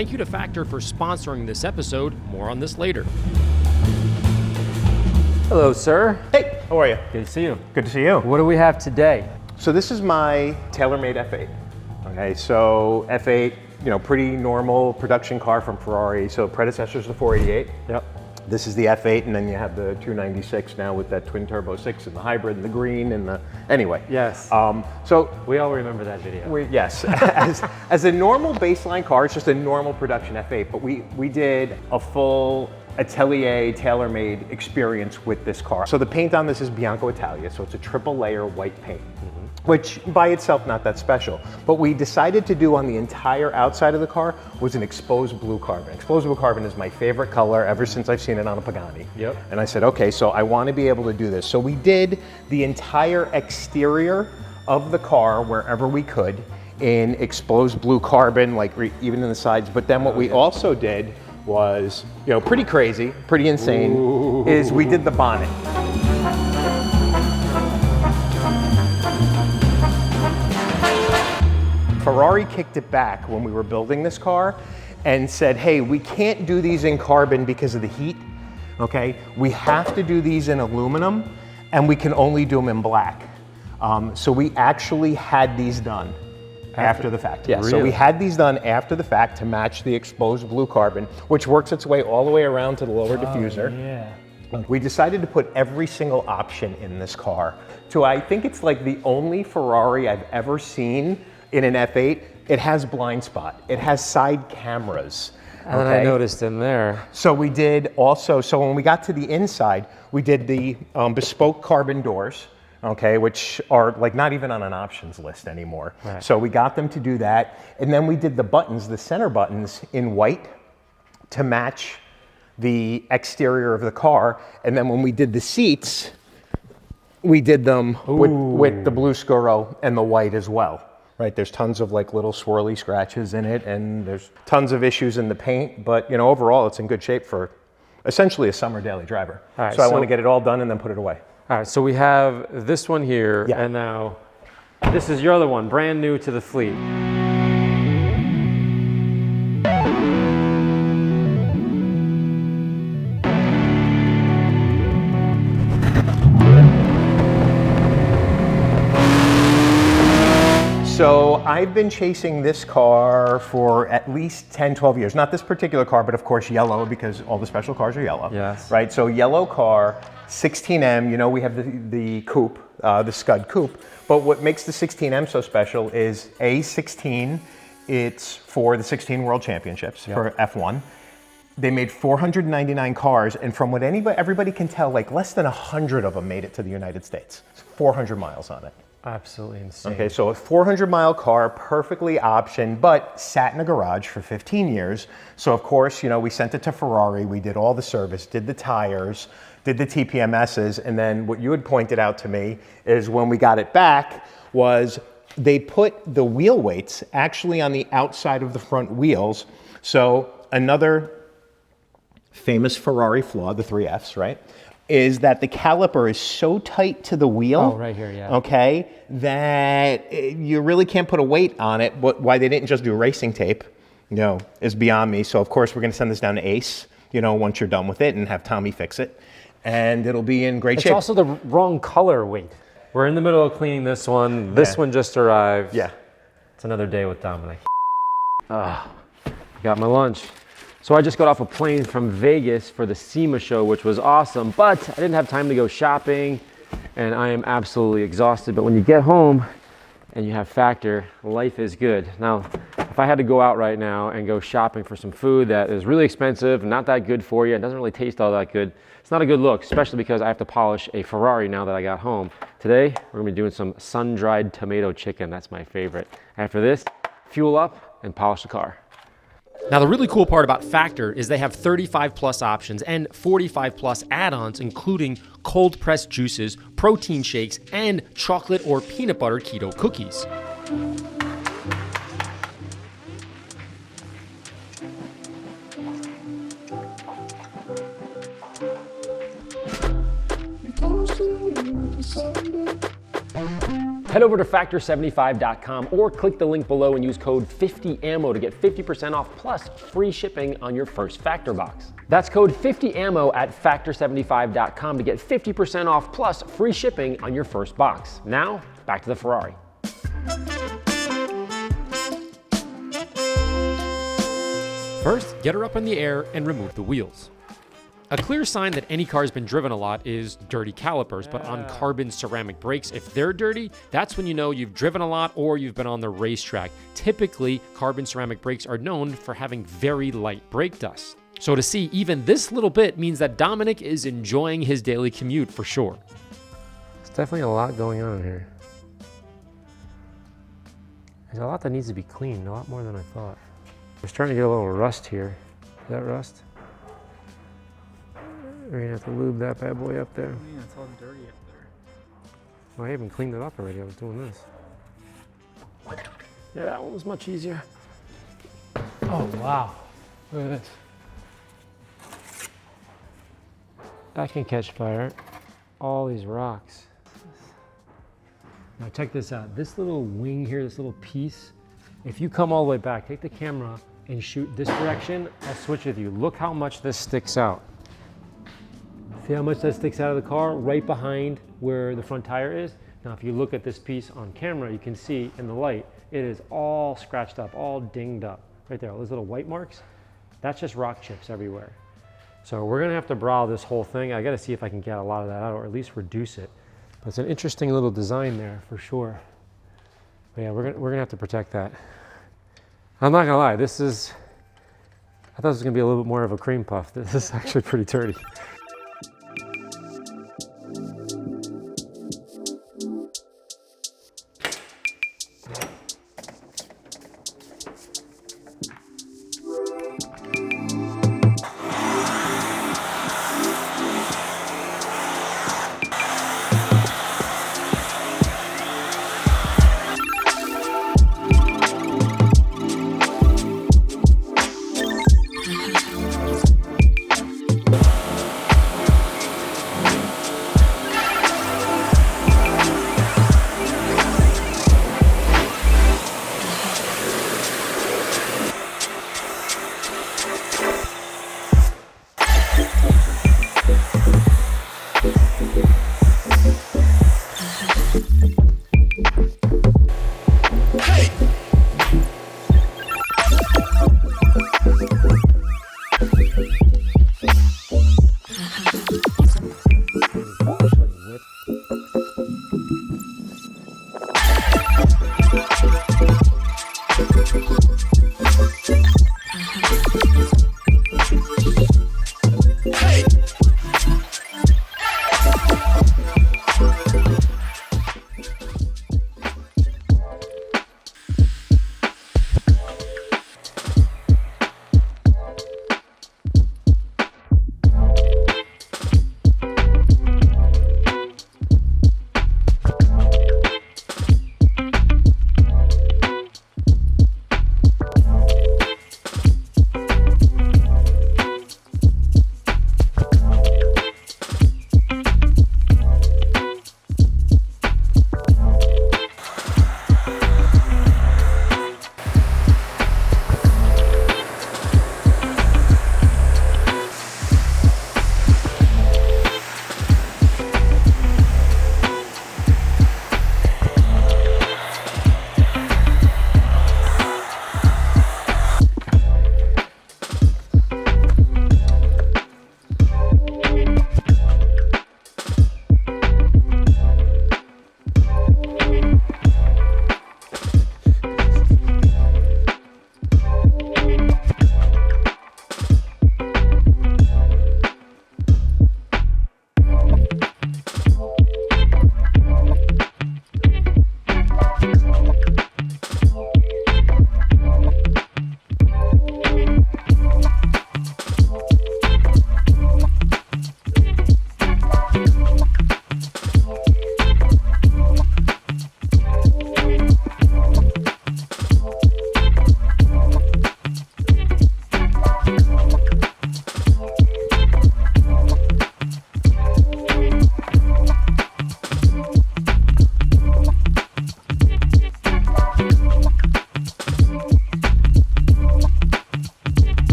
Thank you to Factor for sponsoring this episode. More on this later. Hello, sir. Hey, how are you? Good to see you. Good to see you. What do we have today? So this is my tailor-made F8. Okay, so F8, pretty normal production car from Ferrari. So predecessor's the 488. Yep. This is the F8, and then you have the 296 now with that twin turbo 6 and the hybrid and the green and the, anyway. Yes. So we all remember that video. yes, as a normal baseline car, it's just a normal production F8, but we did a full Atelier tailor-made experience with this car. So the paint on this is Bianco Italia, so it's a triple layer white paint, which by itself not that special. But we decided to do on the entire outside of the car was an exposed blue carbon. Exposed blue carbon is my favorite color ever since I've seen it on a Pagani. Yep. And I said, okay, so I want to be able to do this. So we did the entire exterior of the car wherever we could in exposed blue carbon, like even in the sides. But then what we also did was, pretty crazy, pretty insane, Ooh. is we did the bonnet. Ferrari kicked it back when we were building this car and said, hey, we can't do these in carbon because of the heat, okay? We have to do these in aluminum, and we can only do them in black. So we actually had these done after the fact. Yeah, really? So we had these done after the fact to match the exposed blue carbon, which works its way all the way around to the lower diffuser. Yeah. We decided to put every single option in this car. So I think it's like the only Ferrari I've ever seen in an F8. It has blind spot. It has side cameras. And I noticed them there. So we did also, so when we got to the inside, we did the bespoke carbon doors, okay, which are like not even on an options list anymore. Right. So we got them to do that. And then we did the buttons, the center buttons in white to match the exterior of the car. And then when we did the seats, we did them with the blue Scuro and the white as well. Right, there's tons of like little swirly scratches in it, and there's tons of issues in the paint, but overall it's in good shape for essentially a summer daily driver. All right, so I want to get it all done and then put it away. All right, so we have this one here, Yeah. and now this is your other one, brand new to the fleet. So I've been chasing this car for at least 10, 12 years. Not this particular car, but of course yellow, because all the special cars are yellow. Yes. Right, so yellow car, 16M, we have the coupe, the Scud coupe. But what makes the 16M so special is A16, it's for the 16 World Championships for F1. They made 499 cars, and from what everybody can tell, like less than 100 of them made it to the United States. It's 400 miles on it. Absolutely insane. Okay, so a 400-mile car, perfectly optioned, but sat in a garage for 15 years. So of course, we sent it to Ferrari, we did all the service, did the tires, did the TPMSs, and then what you had pointed out to me is when we got it back was they put the wheel weights actually on the outside of the front wheels. So another famous Ferrari flaw, the 3Fs, right? Is that the caliper is so tight to the wheel, right here, yeah. Okay, that you really can't put a weight on it. But why they didn't just do racing tape, is beyond me. So of course we're going to send this down to Ace, once you're done with it, and have Tommy fix it, and it'll be in great shape. It's also the wrong color weight. We're in the middle of cleaning this one. This one just arrived. Yeah. It's another day with Dominic. Got my lunch. So I just got off a plane from Vegas for the SEMA show, which was awesome, but I didn't have time to go shopping, and I am absolutely exhausted. But when you get home and you have Factor, life is good. Now, if I had to go out right now and go shopping for some food that is really expensive and not that good for you, it doesn't really taste all that good, it's not a good look, especially because I have to polish a Ferrari now that I got home. Today, we're gonna be doing some sun-dried tomato chicken. That's my favorite. After this, fuel up and polish the car. Now, the really cool part about Factor is they have 35 plus options and 45 plus add-ons, including cold pressed juices, protein shakes, and chocolate or peanut butter keto cookies. Head over to factor75.com or click the link below and use code 50ammo to get 50% off plus free shipping on your first Factor box. That's code 50ammo at factor75.com to get 50% off plus free shipping on your first box. Now, back to the Ferrari. First, get her up in the air and remove the wheels. A clear sign that any car's been driven a lot is dirty calipers, but on carbon ceramic brakes, if they're dirty, that's when you know you've driven a lot or you've been on the racetrack. Typically, carbon ceramic brakes are known for having very light brake dust. So to see even this little bit means that Dominic is enjoying his daily commute for sure. There's definitely a lot going on in here. There's a lot that needs to be cleaned, a lot more than I thought. We're starting to get a little rust here. Is that rust? We're gonna have to lube that bad boy up there. Yeah, it's all dirty up there. Well, I haven't cleaned it up already. I was doing this. Yeah, that one was much easier. Oh, wow. Look at this. That can catch fire. All these rocks. Now check this out. This little wing here, this little piece, if you come all the way back, take the camera and shoot this direction, I'll switch with you. Look how much this sticks out. See how much that sticks out of the car? Right behind where the front tire is. Now, if you look at this piece on camera, you can see in the light, it is all scratched up, all dinged up. Right there, all those little white marks. That's just rock chips everywhere. So we're gonna have to brow this whole thing. I gotta see if I can get a lot of that out or at least reduce it. But it's an interesting little design there for sure. But yeah, we're gonna have to protect that. I'm not gonna lie, I thought this was gonna be a little bit more of a cream puff. This is actually pretty dirty.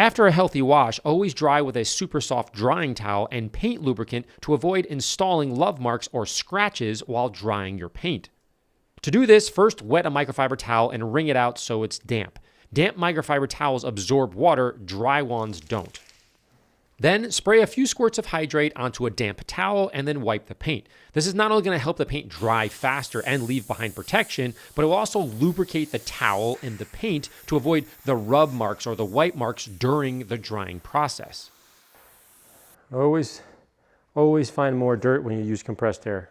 After a healthy wash, always dry with a super soft drying towel and paint lubricant to avoid installing love marks or scratches while drying your paint. To do this, first wet a microfiber towel and wring it out so it's damp. Damp microfiber towels absorb water, dry ones don't. Then spray a few squirts of hydrate onto a damp towel and then wipe the paint. This is not only going to help the paint dry faster and leave behind protection, but it will also lubricate the towel and the paint to avoid the rub marks or the wipe marks during the drying process. Always find more dirt when you use compressed air.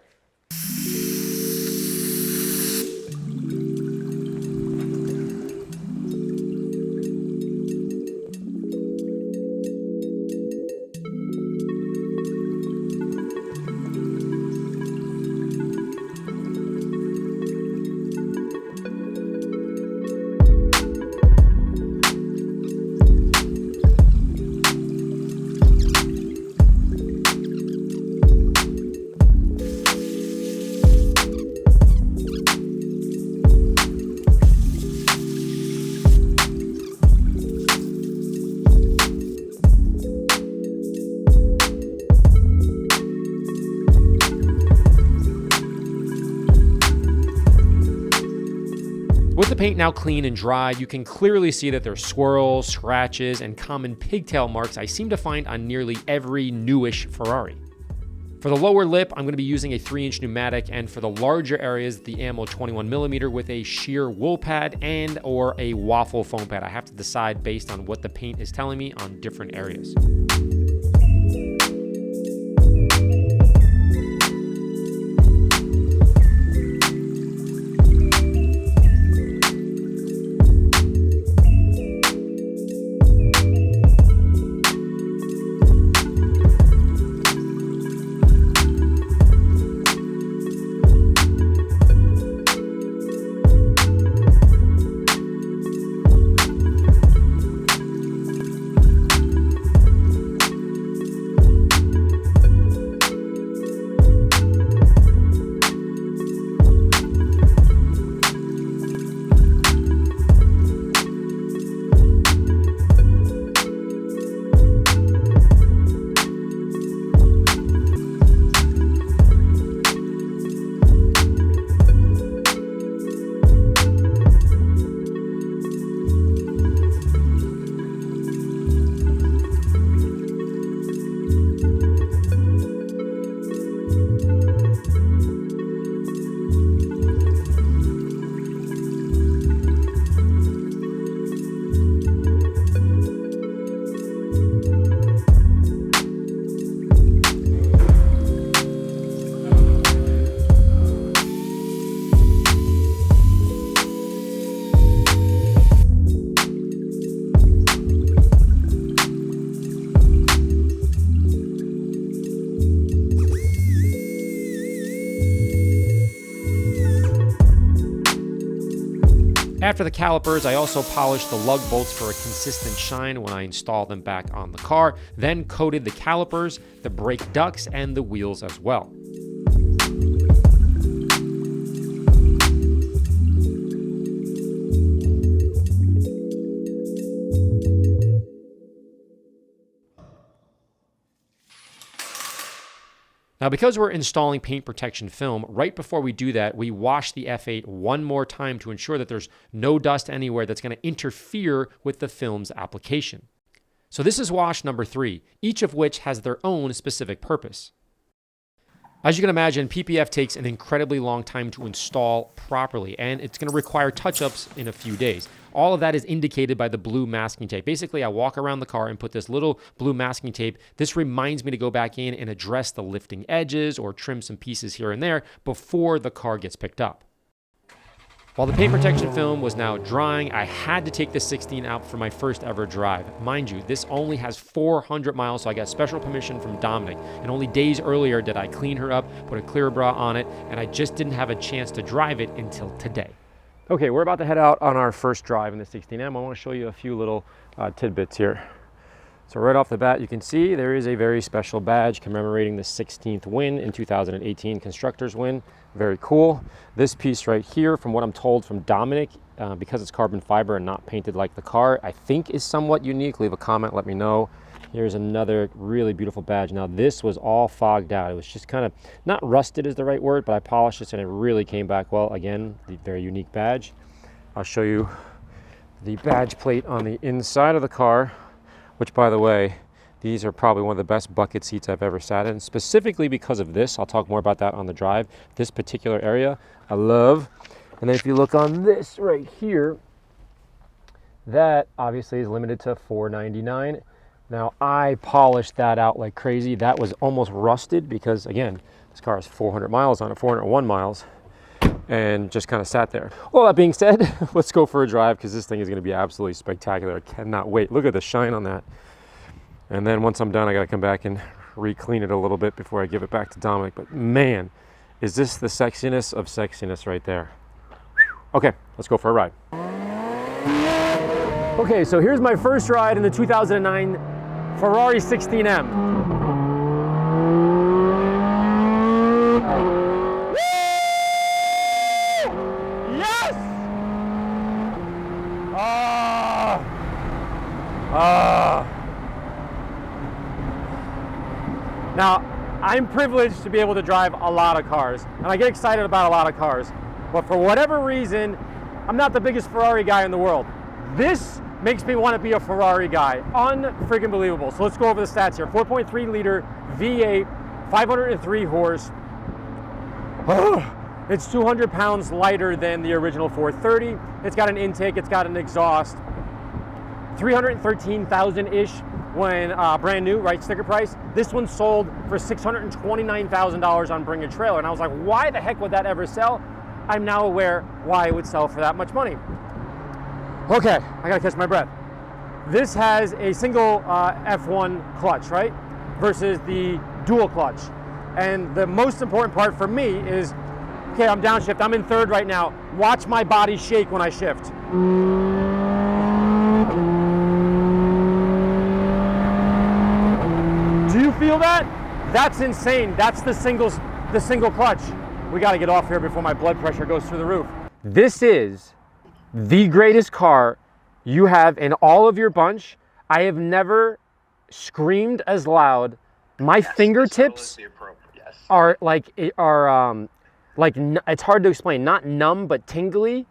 With the paint now clean and dry, you can clearly see that there's swirls, scratches, and common pigtail marks I seem to find on nearly every newish Ferrari. For the lower lip, I'm going to be using a 3-inch pneumatic, and for the larger areas, the ammo 21mm with a sheer wool pad and or a waffle foam pad. I have to decide based on what the paint is telling me on different areas. After the calipers, I also polished the lug bolts for a consistent shine when I installed them back on the car, then coated the calipers, the brake ducts, and the wheels as well. Now, because we're installing paint protection film, right before we do that, we wash the F8 one more time to ensure that there's no dust anywhere that's going to interfere with the film's application. So this is wash number 3, each of which has their own specific purpose. As you can imagine, PPF takes an incredibly long time to install properly, and it's going to require touch-ups in a few days. All of that is indicated by the blue masking tape. Basically, I walk around the car and put this little blue masking tape. This reminds me to go back in and address the lifting edges or trim some pieces here and there before the car gets picked up. While the paint protection film was now drying, I had to take the 16 out for my first ever drive. Mind you, this only has 400 miles, so I got special permission from Dominic. And only days earlier did I clean her up, put a clear bra on it, and I just didn't have a chance to drive it until today. Okay, we're about to head out on our first drive in the 16M. I want to show you a few little tidbits here. So right off the bat, you can see there is a very special badge commemorating the 16th win in 2018 Constructors win. Very cool. This piece right here, from what I'm told from Dominic, because it's carbon fiber and not painted like the car, I think is somewhat unique. Leave a comment, let me know. Here's another really beautiful badge. Now this was all fogged out. It was just kind of, not rusted is the right word, but I polished this and it really came back well. Again, the very unique badge. I'll show you the badge plate on the inside of the car, which, by the way, these are probably one of the best bucket seats I've ever sat in, specifically because of this. I'll talk more about that on the drive. This particular area, I love. And then if you look on this right here, that obviously is limited to $4.99. Now, I polished that out like crazy. That was almost rusted because, again, this car has 400 miles on it, 401 miles, and just kind of sat there. Well, that being said, let's go for a drive because this thing is going to be absolutely spectacular. I cannot wait. Look at the shine on that. And then once I'm done, I got to come back and re-clean it a little bit before I give it back to Dominic. But man, is this the sexiness of sexiness right there. Okay, let's go for a ride. Okay, so here's my first ride in the 2009 Ferrari 16M. Now, I'm privileged to be able to drive a lot of cars, and I get excited about a lot of cars, but for whatever reason, I'm not the biggest Ferrari guy in the world. This makes me want to be a Ferrari guy. Unfreaking believable. So let's go over the stats here. 4.3 liter V8, 503 horse. It's 200 pounds lighter than the original 430. It's got an intake, it's got an exhaust. 313,000-ish when brand new, right, sticker price. This one sold for $629,000 on Bring a Trailer. And I was like, why the heck would that ever sell? I'm now aware why it would sell for that much money. Okay, I gotta catch my breath. This has a single F1 clutch, right? Versus the dual clutch. And the most important part for me is, okay, I'm downshift, I'm in third right now. Watch my body shake when I shift. Do you feel that? That's insane. That's the single clutch. We got to get off here before my blood pressure goes through the roof. This is the greatest car you have in all of your bunch. I have never screamed as loud. My fingertips are like it's hard to explain. Not numb, but tingly.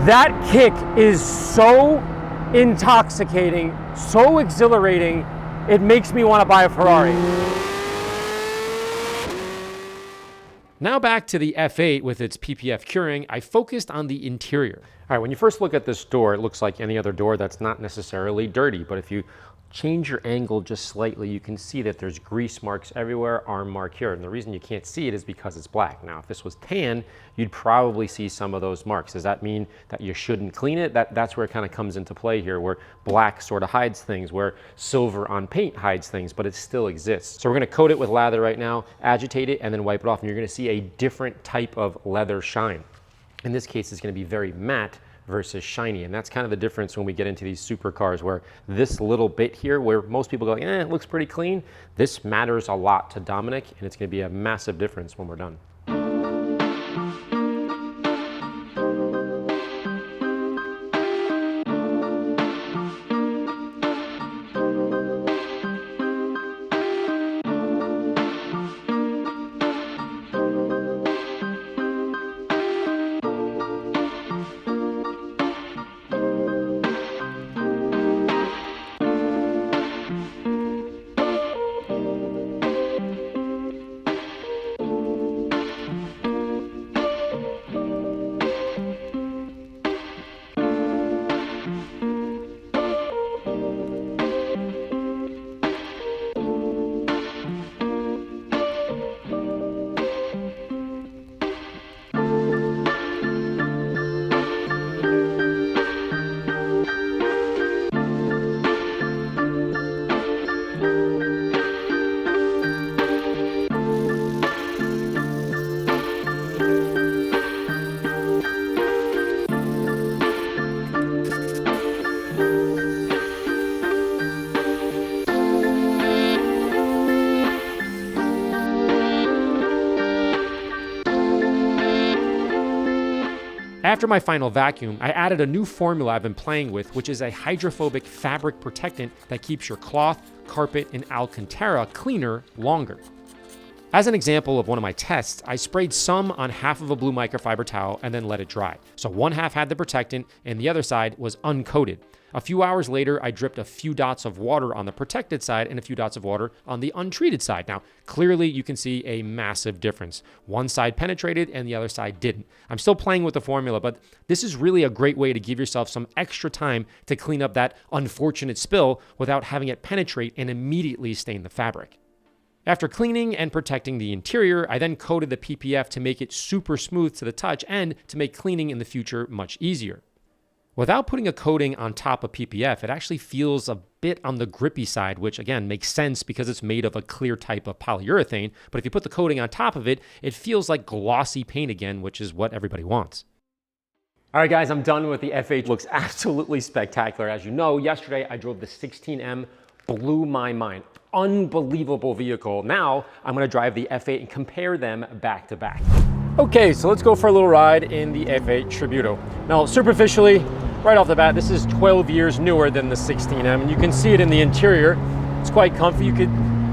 That kick is so intoxicating, so exhilarating, it makes me want to buy a Ferrari. Now back to the F8 with its PPF curing, I focused on the interior. All right, when you first look at this door, it looks like any other door that's not necessarily dirty, but if you change your angle just slightly, you can see that there's grease marks everywhere, arm mark here. And the reason you can't see it is because it's black. Now, if this was tan, you'd probably see some of those marks. Does that mean that you shouldn't clean it? That's where it kind of comes into play here, where black sort of hides things, where silver on paint hides things, but it still exists. So we're gonna coat it with lather right now, agitate it, and then wipe it off, and you're gonna see a different type of leather shine. In this case, it's gonna be very matte versus shiny, and that's kind of the difference when we get into these supercars, where this little bit here, where most people go, it looks pretty clean, this matters a lot to Dominic, and it's going to be a massive difference when we're done. After my final vacuum, I added a new formula I've been playing with, which is a hydrophobic fabric protectant that keeps your cloth, carpet, and Alcantara cleaner longer. As an example of one of my tests, I sprayed some on half of a blue microfiber towel and then let it dry. So one half had the protectant and the other side was uncoated. A few hours later, I dripped a few dots of water on the protected side and a few dots of water on the untreated side. Now, clearly you can see a massive difference. One side penetrated and the other side didn't. I'm still playing with the formula, but this is really a great way to give yourself some extra time to clean up that unfortunate spill without having it penetrate and immediately stain the fabric. After cleaning and protecting the interior, I then coated the PPF to make it super smooth to the touch and to make cleaning in the future much easier. Without putting a coating on top of PPF, it actually feels a bit on the grippy side, which again makes sense because it's made of a clear type of polyurethane. But if you put the coating on top of it, it feels like glossy paint again, which is what everybody wants. All right, guys, I'm done with the F8. Looks absolutely spectacular. As you know, yesterday I drove the 16M, blew my mind. Unbelievable vehicle. Now I'm gonna drive the F8 and compare them back to back. Okay, so let's go for a little ride in the F8 Tributo. Now, superficially, right off the bat, this is 12 years newer than the 16M, and you can see it in the interior. It's quite comfy. You could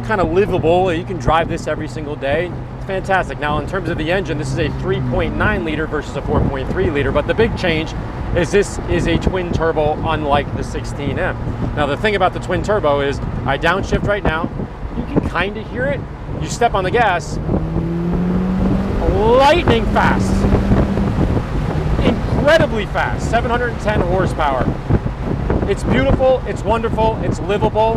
kind of livable. You can drive this every single day. It's fantastic. Now, in terms of the engine, this is a 3.9 liter versus a 4.3 liter, but the big change is this is a twin turbo, unlike the 16M. Now, the thing about the twin turbo is I downshift right now. You can kind of hear it. You step on the gas, lightning fast, incredibly fast, 710 horsepower. It's beautiful, it's wonderful, it's livable,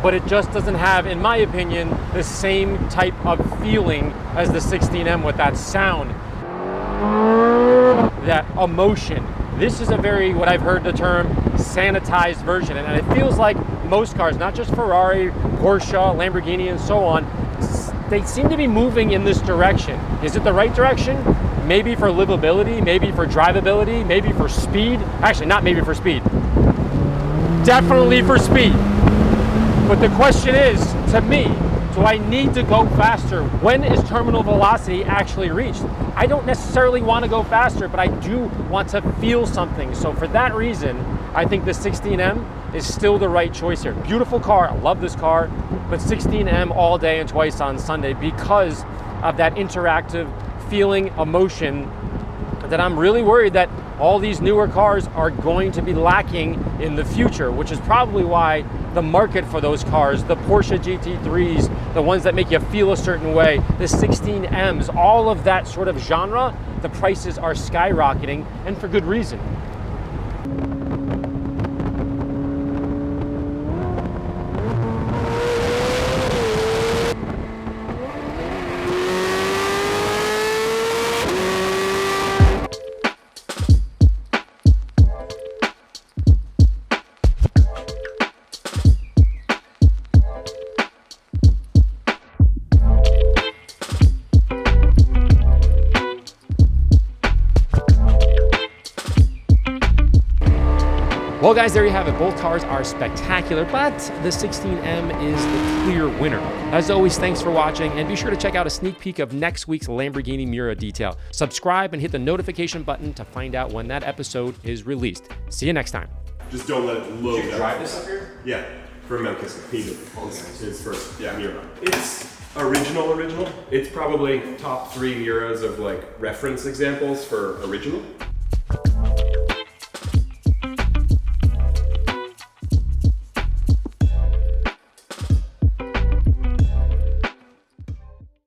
but it just doesn't have, in my opinion, the same type of feeling as the 16M with that sound, that emotion. This is a very, what I've heard the term, sanitized version, and it feels like most cars, not just Ferrari, Porsche, Lamborghini, and so on, they seem to be moving in this direction. Is it the right direction? Maybe for livability, maybe for drivability, maybe for speed. Actually, not maybe for speed. Definitely for speed. But the question is, to me, do I need to go faster? When is terminal velocity actually reached? I don't necessarily want to go faster, but I do want to feel something. So for that reason, I think the 16M is still the right choice here. Beautiful car, I love this car, but 16M all day and twice on Sunday because of that interactive feeling, emotion that I'm really worried that all these newer cars are going to be lacking in the future, which is probably why the market for those cars, the Porsche GT3s, the ones that make you feel a certain way, the 16Ms, all of that sort of genre, the prices are skyrocketing, and for good reason. Well, guys, there you have it. Both cars are spectacular, but the 16M is the clear winner. As always, thanks for watching, and be sure to check out a sneak peek of next week's Lamborghini Miura detail. Subscribe and hit the notification button to find out when that episode is released. See you next time. Just don't let it load. Did you drive this up here? Yeah, for Melchizedek. His first Miura. It's original. It's probably top 3 Miuras of like reference examples for original.